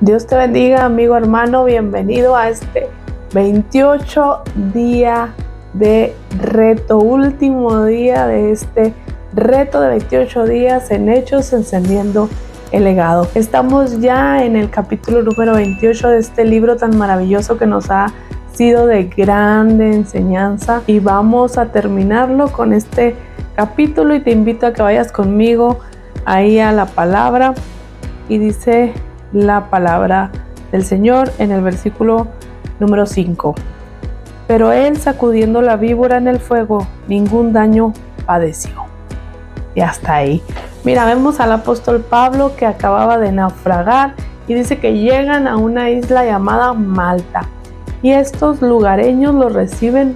Dios te bendiga, amigo hermano, bienvenido a este 28 día de reto, último día de este reto de 28 días en Hechos Encendiendo el Legado. Estamos ya en el capítulo número 28 de este libro tan maravilloso que nos ha sido de grande enseñanza y vamos a terminarlo con este capítulo y te invito a que vayas conmigo ahí a la palabra y dice la palabra del Señor en el versículo número 5. Pero él, sacudiendo la víbora en el fuego, ningún daño padeció. Y hasta ahí. Mira, vemos al apóstol Pablo que acababa de naufragar y dice que llegan a una isla llamada Malta. Y estos lugareños lo reciben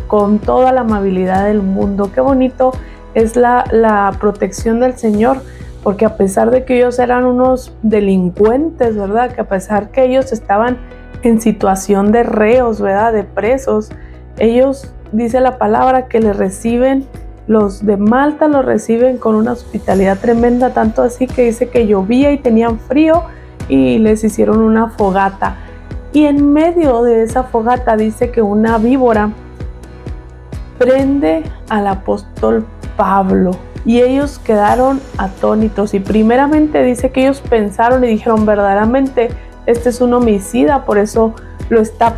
con toda la amabilidad del mundo. Qué bonito es la protección del Señor, porque a pesar de que ellos eran unos delincuentes, ¿verdad? Que a pesar que ellos estaban en situación de reos, ¿verdad? De presos, ellos, dice la palabra, que les reciben, los de Malta los reciben con una hospitalidad tremenda, tanto así que dice que llovía y tenían frío y les hicieron una fogata. Y en medio de esa fogata dice que una víbora prende al apóstol Pablo. Y ellos quedaron atónitos y primeramente dice que ellos pensaron y dijeron, verdaderamente este es un homicida, por eso lo está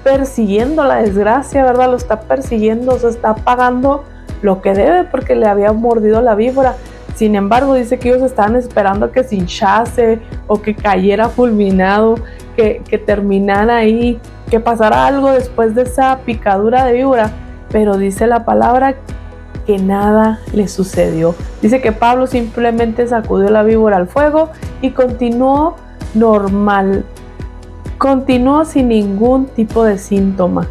persiguiendo la desgracia, ¿verdad? Lo está persiguiendo, se está pagando lo que debe porque le había mordido la víbora. Sin embargo, dice que ellos estaban esperando que se hinchase o que cayera fulminado, que terminara ahí, que pasara algo después de esa picadura de víbora. Pero dice la palabra que nada le sucedió. Dice que Pablo simplemente sacudió la víbora al fuego y continuó normal. Continuó sin ningún tipo de síntoma.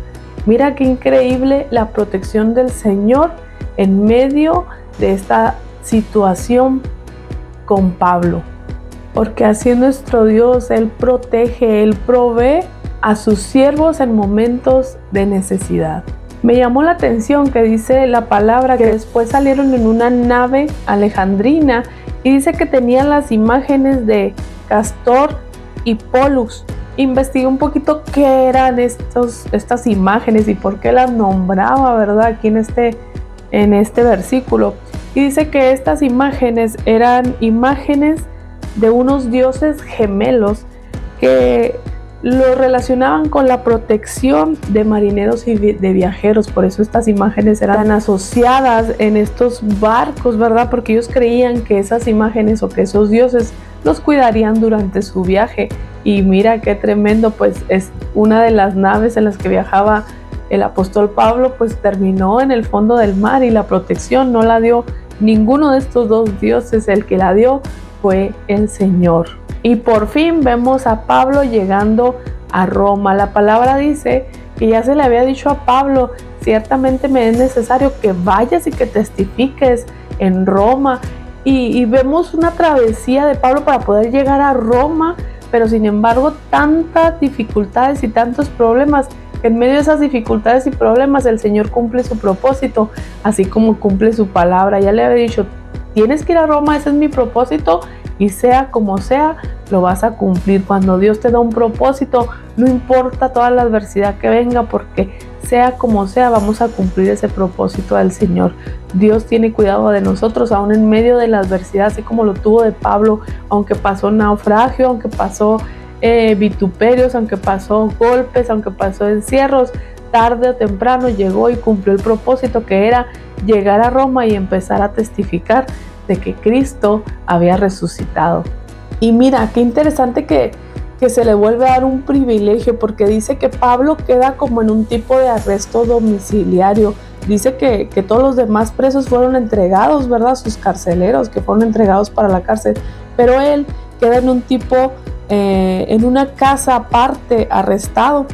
Mira qué increíble la protección del Señor en medio de esta situación con Pablo. Porque así es nuestro Dios, Él protege, Él provee a sus siervos en momentos de necesidad. Me llamó la atención que dice la palabra que después salieron en una nave alejandrina y dice que tenían las imágenes de Castor y Pólux. Investigué un poquito qué eran estas imágenes y por qué las nombraba, ¿verdad? Aquí en este versículo. Y dice que estas imágenes eran imágenes de unos dioses gemelos que lo relacionaban con la protección de marineros y de viajeros. Por eso estas imágenes eran asociadas en estos barcos, ¿verdad? Porque ellos creían que esas imágenes o que esos dioses los cuidarían durante su viaje. Y mira qué tremendo, pues es una de las naves en las que viajaba el apóstol Pablo, pues terminó en el fondo del mar y la protección no la dio ninguno de estos dos dioses, el que la dio fue el Señor. Y por fin vemos a Pablo llegando a Roma. La palabra dice que ya se le había dicho a Pablo, ciertamente me es necesario que vayas y que testifiques en Roma. Y vemos una travesía de Pablo para poder llegar a Roma, pero sin embargo tantas dificultades y tantos problemas. En medio de esas dificultades y problemas el Señor cumple su propósito, así como cumple su palabra. Ya le había dicho, tienes que ir a Roma, ese es mi propósito. Y sea como sea, lo vas a cumplir. Cuando Dios te da un propósito, no importa toda la adversidad que venga, porque sea como sea, vamos a cumplir ese propósito del Señor. Dios tiene cuidado de nosotros, aún en medio de la adversidad, así como lo tuvo de Pablo, aunque pasó naufragio, aunque pasó vituperios, aunque pasó golpes, aunque pasó encierros, tarde o temprano llegó y cumplió el propósito que era llegar a Roma y empezar a testificar de que Cristo había resucitado. Y mira, qué interesante que se le vuelve a dar un privilegio, porque dice que Pablo queda como en un tipo de arresto domiciliario. Dice que todos los demás presos fueron entregados, ¿verdad? Sus carceleros que fueron entregados para la cárcel, pero él queda en un tipo, en una casa aparte, arrestado.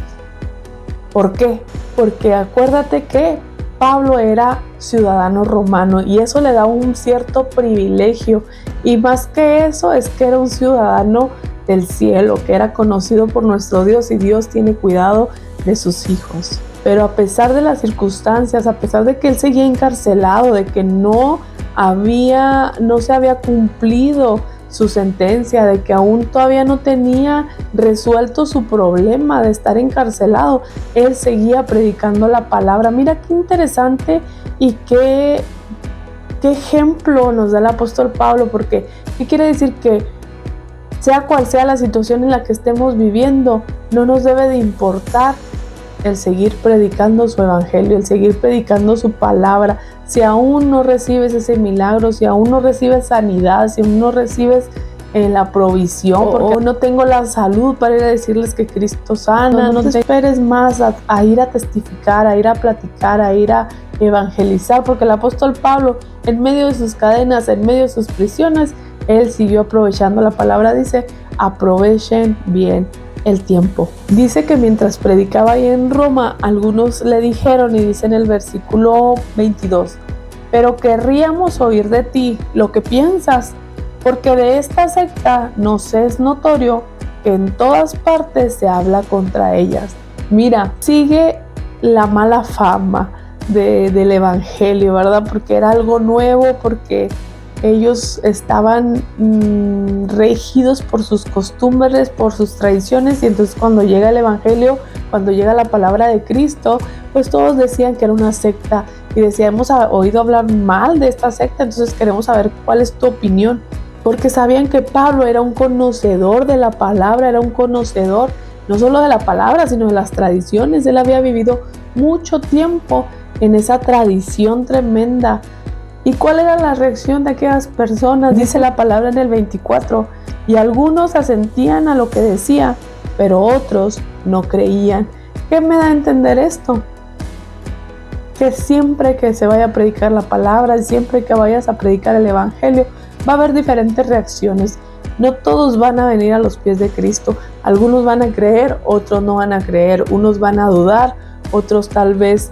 ¿Por qué? Porque acuérdate que Pablo era ciudadano romano y eso le da un cierto privilegio, y más que eso es que era un ciudadano del cielo, que era conocido por nuestro Dios, y Dios tiene cuidado de sus hijos. Pero a pesar de las circunstancias, a pesar de que él seguía encarcelado, de que no se había cumplido su sentencia, de que aún todavía no tenía resuelto su problema de estar encarcelado, él seguía predicando la palabra. Mira qué interesante y qué ejemplo nos da el apóstol Pablo, porque ¿qué quiere decir? Que sea cual sea la situación en la que estemos viviendo, no nos debe de importar el seguir predicando su evangelio, el seguir predicando su palabra. Si aún no recibes ese milagro, si aún no recibes sanidad, si aún no recibes la provisión, porque no tengo la salud para ir a decirles que Cristo sana, no te esperes más a ir a testificar, a ir a platicar, a ir a evangelizar, porque el apóstol Pablo, en medio de sus cadenas, en medio de sus prisiones, él siguió aprovechando la palabra. Dice, aprovechen bien el tiempo. Dice que mientras predicaba ahí en Roma, algunos le dijeron, y dice en el versículo 22, pero querríamos oír de ti lo que piensas, porque de esta secta nos es notorio que en todas partes se habla contra ellas. Mira, sigue la mala fama del evangelio, ¿verdad? Porque era algo nuevo, porque ellos estaban regidos por sus costumbres, por sus tradiciones, y entonces cuando llega el evangelio, cuando llega la palabra de Cristo, pues todos decían que era una secta, y decían, hemos oído hablar mal de esta secta, entonces queremos saber cuál es tu opinión, porque sabían que Pablo era un conocedor de la palabra, era un conocedor no solo de la palabra, sino de las tradiciones. Él había vivido mucho tiempo en esa tradición tremenda. ¿Y cuál era la reacción de aquellas personas? Dice la palabra en el 24, y algunos asentían a lo que decía, pero otros no creían. ¿Qué me da a entender esto? Que siempre que se vaya a predicar la palabra, siempre que vayas a predicar el evangelio, va a haber diferentes reacciones. No todos van a venir a los pies de Cristo. Algunos van a creer, otros no van a creer. Unos van a dudar, otros tal vez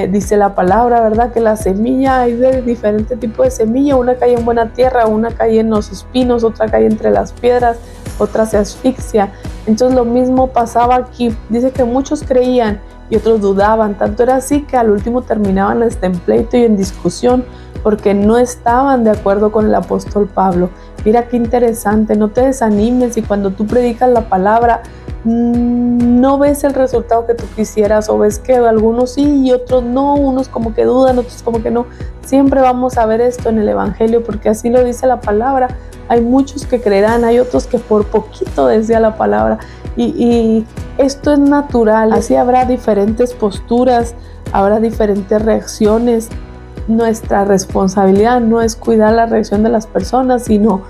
dice la palabra, ¿verdad? Que la semilla, hay de diferente tipo de semilla. Una cae en buena tierra, una cae en los espinos, otra cae entre las piedras, otra se asfixia. Entonces lo mismo pasaba aquí. Dice que muchos creían y otros dudaban. Tanto era así que al último terminaban en pleito y en discusión, porque no estaban de acuerdo con el apóstol Pablo. Mira qué interesante, no te desanimes, y cuando tú predicas la palabra no ves el resultado que tú quisieras, o ves que algunos sí y otros no, unos como que dudan, otros como que no. Siempre vamos a ver esto en el evangelio, porque así lo dice la palabra. Hay muchos que creerán, hay otros que por poquito decía la palabra, y esto es natural. Así habrá diferentes posturas, habrá diferentes reacciones. Nuestra responsabilidad no es cuidar la reacción de las personas, sino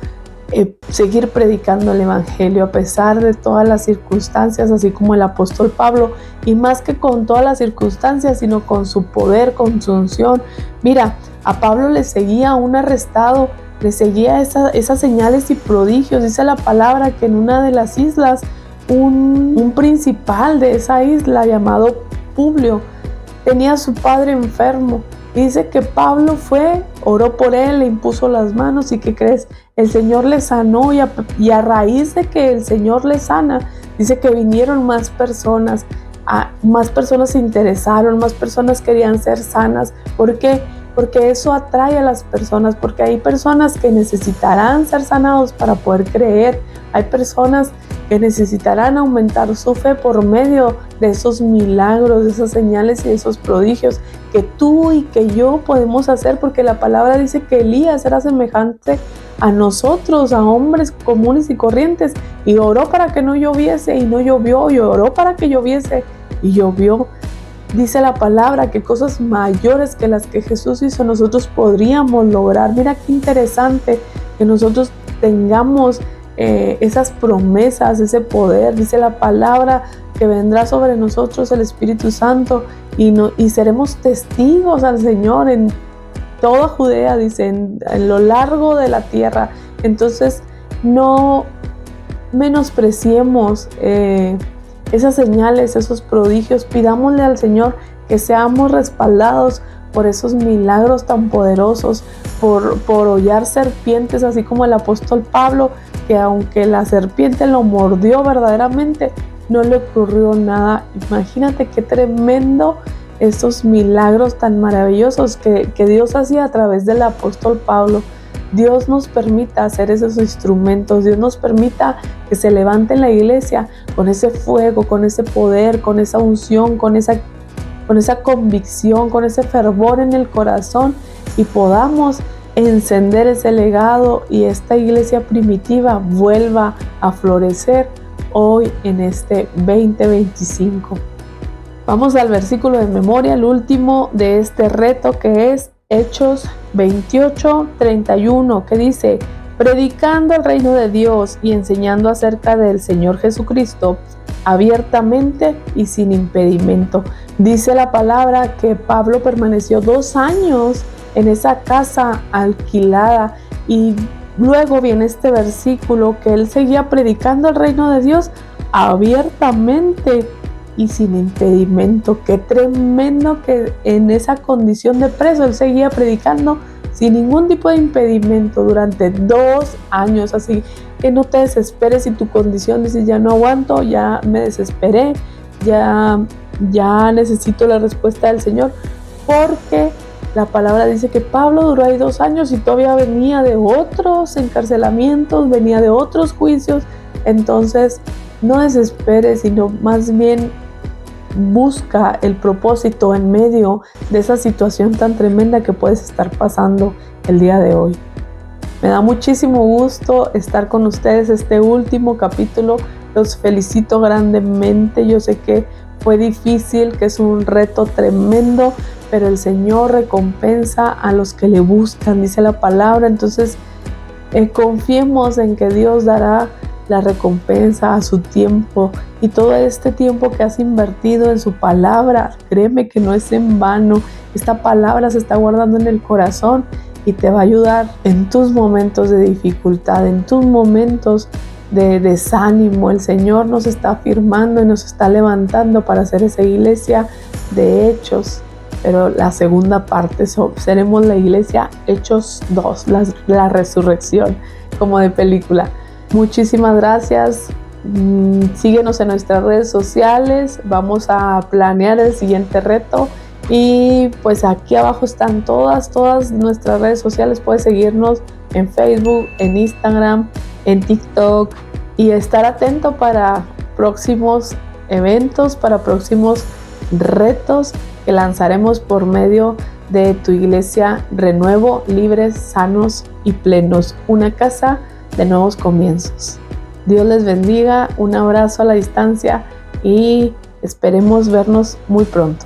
seguir predicando el evangelio a pesar de todas las circunstancias, así como el apóstol Pablo, y más que con todas las circunstancias, sino con su poder, con su unción. Mira, a Pablo le seguía un arrestado, le seguía esas señales y prodigios. Dice la palabra que en una de las islas, un principal de esa isla llamado Publio tenía a su padre enfermo. Dice que Pablo fue, oró por él, le impuso las manos, y ¿qué crees? El Señor le sanó, y a raíz de que el Señor le sana, dice que vinieron más personas se interesaron, más personas querían ser sanas. ¿Por qué? Porque eso atrae a las personas, porque hay personas que necesitarán ser sanados para poder creer. Hay personas que necesitarán aumentar su fe por medio de esos milagros, de esas señales y de esos prodigios que tú y que yo podemos hacer, porque la palabra dice que Elías era semejante a nosotros, a hombres comunes y corrientes, y oró para que no lloviese y no llovió, y oró para que lloviese y llovió. Dice la palabra que cosas mayores que las que Jesús hizo nosotros podríamos lograr. Mira qué interesante que nosotros tengamos esas promesas, ese poder. Dice la palabra que vendrá sobre nosotros el Espíritu Santo y seremos testigos al Señor en toda Judea, dice, en lo largo de la tierra. Entonces no menospreciemos esas señales, esos prodigios. Pidámosle al Señor que seamos respaldados por esos milagros tan poderosos, por hollar serpientes, así como el apóstol Pablo, que aunque la serpiente lo mordió verdaderamente, no le ocurrió nada. Imagínate qué tremendo esos milagros tan maravillosos que Dios hacía a través del apóstol Pablo. Dios nos permita ser esos instrumentos, Dios nos permita que se levante en la iglesia con ese fuego, con ese poder, con esa unción, con esa convicción, con ese fervor en el corazón, y podamos encender ese legado y esta iglesia primitiva vuelva a florecer hoy en este 2025. Vamos al versículo de memoria, el último de este reto, que es Hechos 28:31, que dice: predicando el reino de Dios y enseñando acerca del Señor Jesucristo abiertamente y sin impedimento. Dice la palabra que Pablo permaneció 2 años en esa casa alquilada, y luego viene este versículo que él seguía predicando el reino de Dios abiertamente y sin impedimento. Qué tremendo que en esa condición de preso él seguía predicando sin ningún tipo de impedimento durante 2 años. Así que no te desesperes si tu condición dice: ya no aguanto, ya me desesperé, ya necesito la respuesta del Señor, porque la palabra dice que Pablo duró ahí 2 años y todavía venía de otros encarcelamientos, venía de otros juicios. Entonces no desesperes, sino más bien busca el propósito en medio de esa situación tan tremenda que puedes estar pasando el día de hoy. Me da muchísimo gusto estar con ustedes este último capítulo. Los felicito grandemente. Yo sé que fue difícil, que es un reto tremendo, pero el Señor recompensa a los que le buscan, dice la palabra. Entonces confiemos en que Dios dará la recompensa a su tiempo, y todo este tiempo que has invertido en su palabra, créeme que no es en vano. Esta palabra se está guardando en el corazón y te va a ayudar en tus momentos de dificultad, en tus momentos de desánimo. El Señor nos está afirmando y nos está levantando para ser esa iglesia de Hechos, pero la segunda parte seremos la iglesia Hechos 2, la resurrección, como de película. Muchísimas gracias. Síguenos en nuestras redes sociales. Vamos a planear el siguiente reto. Y pues aquí abajo están todas nuestras redes sociales. Puedes seguirnos en Facebook, en Instagram, en TikTok, y estar atento para próximos eventos, para próximos retos que lanzaremos por medio de tu iglesia Renuevo, libres, sanos y plenos. Una casa de nuevos comienzos. Dios les bendiga, un abrazo a la distancia y esperemos vernos muy pronto.